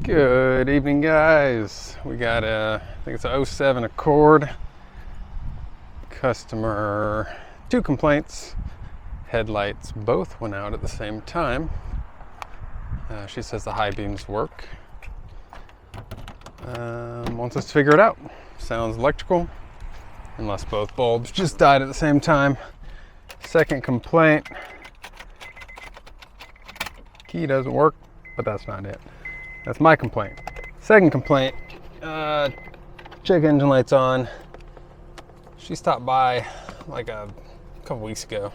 Good evening, guys. We got I think it's a 07 Accord. Customer, 2 complaints. Headlights both went out at the same time. She says the high beams work. Wants us to figure it out. Sounds electrical, unless both bulbs just died at the same time. Second complaint, key doesn't work, but that's not it. That's my complaint. Second complaint, check engine lights on. She stopped by like a couple weeks ago.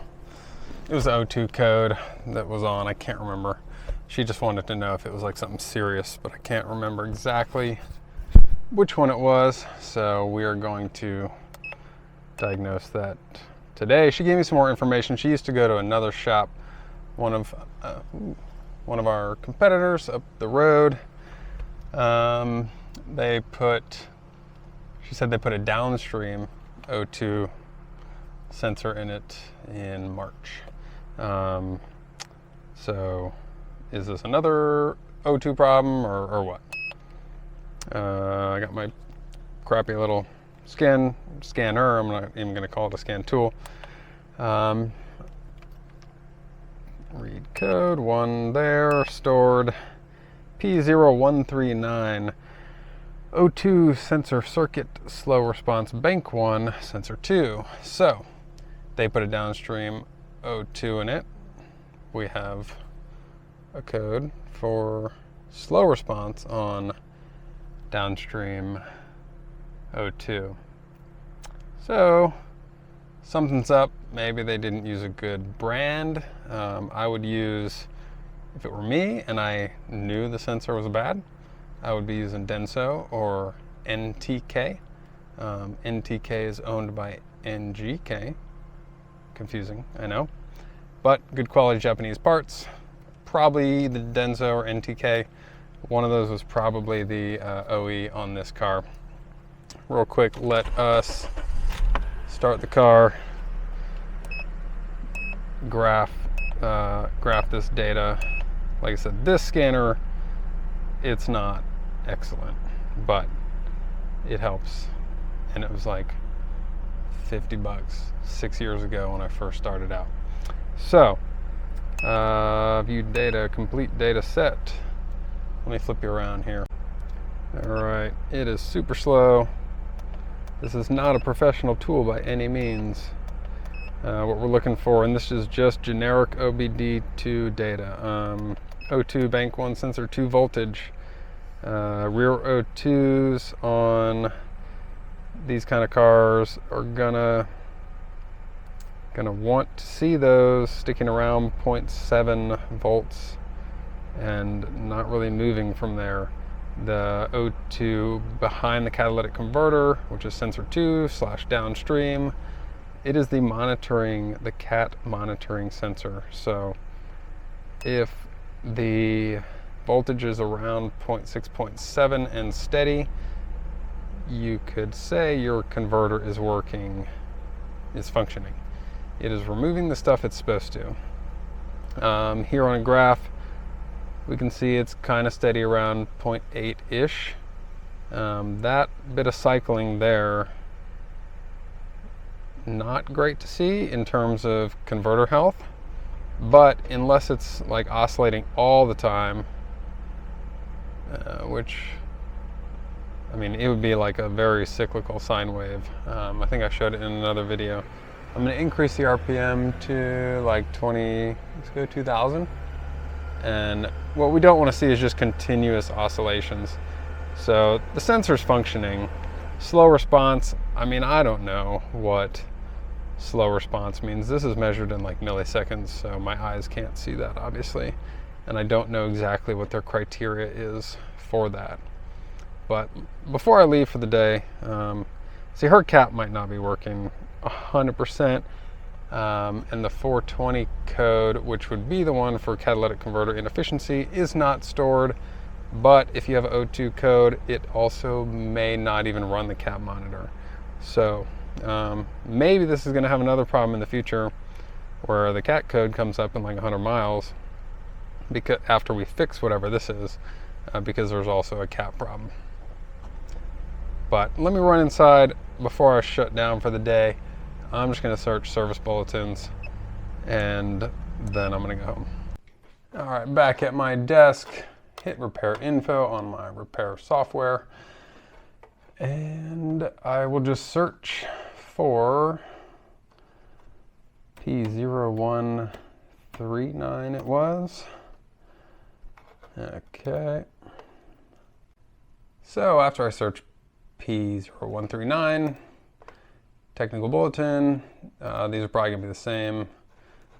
It was the O2 code that was on, I can't remember. She just wanted to know if it was like something serious, but I can't remember exactly which one it was. So we are going to diagnose that today. She gave me some more information. She used to go to another shop, one of our competitors up the road. She said they put a downstream O2 sensor in it in March. So is this another O2 problem or what? I got my crappy little scanner. I'm not even going to call it a scan tool. Read code, 1 there, stored P0139, O2 sensor circuit, slow response bank 1, sensor 2. So they put a downstream O2 in it. We have a code for slow response on downstream O2. So something's up. Maybe they didn't use a good brand. I would use, if it were me and I knew the sensor was bad, I would be using Denso or NTK. NTK is owned by NGK. Confusing, I know. But good quality Japanese parts. Probably the Denso or NTK. One of those was probably the OE on this car. Real quick, let us start the car, graph this data. Like I said, this scanner, it's not excellent, but it helps. And it was like $50 6 years ago when I first started out. So, view data, complete data set. Let me flip you around here. All right, it is super slow. This is not a professional tool by any means. What we're looking for, and this is just generic OBD2 data. O2 bank 1 sensor 2 voltage. Rear O2s on these kind of cars are gonna want to see those sticking around 0.7 volts and not really moving from there. The O2 behind the catalytic converter, which is sensor 2 / downstream, it is the CAT monitoring sensor. So if the voltage is around 0.6, 0.7 and steady, you could say your converter is functioning. It is removing the stuff it's supposed to. Here on a graph, we can see it's kind of steady around 0.8-ish. That bit of cycling there, not great to see in terms of converter health, but unless it's like oscillating all the time, which, I mean, it would be like a very cyclical sine wave. I think I showed it in another video. I'm going to increase the RPM to like 20, let's go 2000. And what we don't want to see is just continuous oscillations. So the sensor's functioning. Slow response, I mean, I don't know what slow response means. This is measured in like milliseconds, so my eyes can't see that, obviously. And I don't know exactly what their criteria is for that. But before I leave for the day, see, her CAT might not be working 100%. And the 420 code, which would be the one for catalytic converter inefficiency, is not stored. But if you have O2 code, it also may not even run the CAT monitor. So maybe this is going to have another problem in the future where the CAT code comes up in like 100 miles because after we fix whatever this is, because there's also a cap problem. But let me run inside before I shut down for the day. I'm just going to search service bulletins and then I'm going to go home. All right, back at my desk, hit repair info on my repair software, and I will just search for P0139 it was. Okay. So after I search P0139, technical bulletin, these are probably gonna be the same.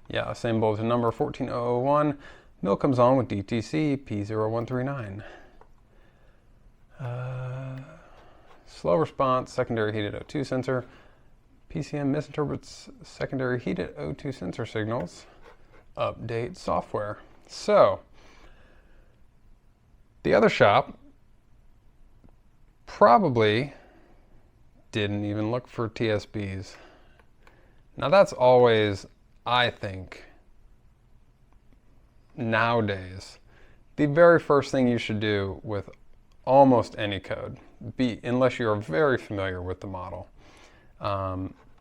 Yeah, same bulletin number, 14001. Mill comes on with DTC P0139. Slow response, secondary heated O2 sensor. PCM misinterprets secondary heated O2 sensor signals. Update software. So, the other shop probably didn't even look for TSBs. Now that's always, I think, nowadays, the very first thing you should do with almost any code, unless you're very familiar with the model.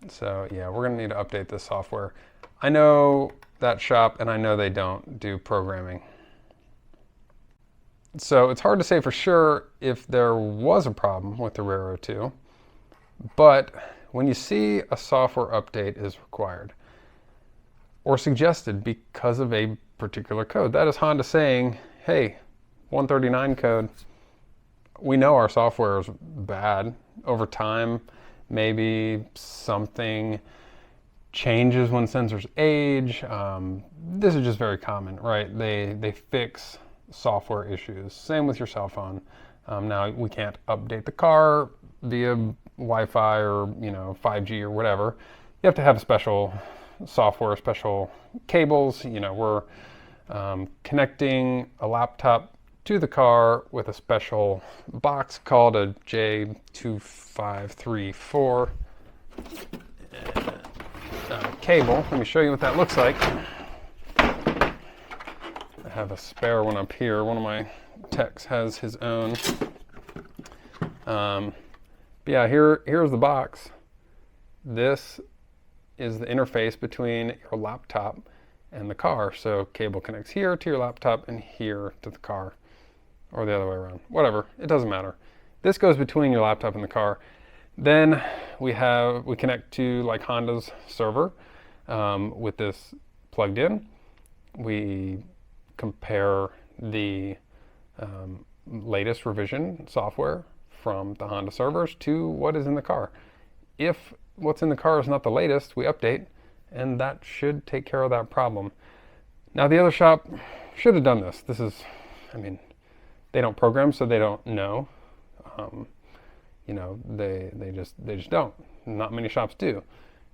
So yeah, we're gonna need to update this software. I know that shop and I know they don't do programming. So it's hard to say for sure if there was a problem with the Rare O2, but when you see a software update is required or suggested because of a particular code, that is Honda saying, hey, 139 code, we know our software is bad. Over time, maybe something changes when sensors age. This is just very common, right? They fix software issues. Same with your cell phone. Now we can't update the car via Wi-Fi or 5G or whatever. You have to have special software, special cables. We're connecting a laptop to the car with a special box called a J2534 cable. Let me show you what that looks like. I have a spare one up here. One of my techs has his own. But yeah, here's the box. This is the interface between your laptop and the car. So cable connects here to your laptop and here to the car, or the other way around. Whatever, it doesn't matter. This goes between your laptop and the car. Then we connect to like Honda's server with this plugged in. We compare the latest revision software from the Honda servers to what is in the car. If what's in the car is not the latest, we update, and that should take care of that problem. Now the other shop should have done this. This is, they don't program, so they don't know. They just don't. Not many shops do.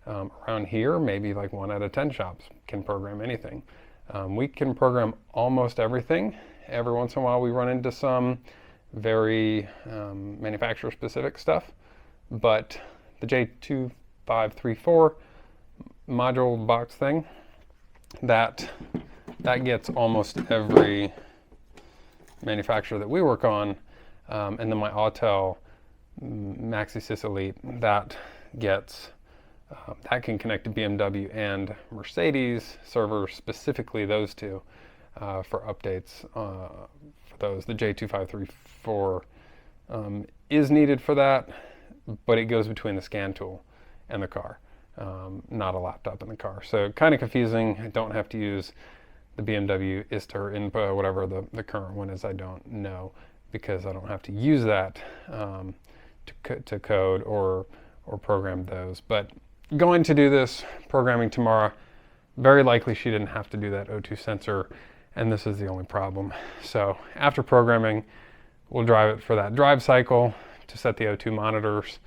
Around here, maybe like 1 out of 10 shops can program anything. We can program almost everything. Every once in a while we run into some very manufacturer-specific stuff, but the J2534 module box thing, that gets almost every manufacturer that we work on, and then my Autel MaxiSys Elite, that can connect to BMW and Mercedes servers, specifically those two, for updates for those. The J2534 is needed for that, but it goes between the scan tool and the car, not a laptop in the car. So kind of confusing. I don't have to use the BMW ISTA INPA, whatever the current one is. I don't know, because I don't have to use that to code or program those. But going to do this programming tomorrow, very likely she didn't have to do that O2 sensor, and this is the only problem. So after programming, we'll drive it for that drive cycle to set the O2 monitors,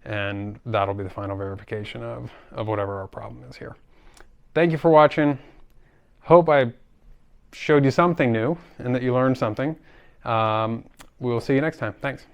and that'll be the final verification of whatever our problem is here. Thank you for watching. Hope I showed you something new and that you learned something. We'll see you next time. Thanks.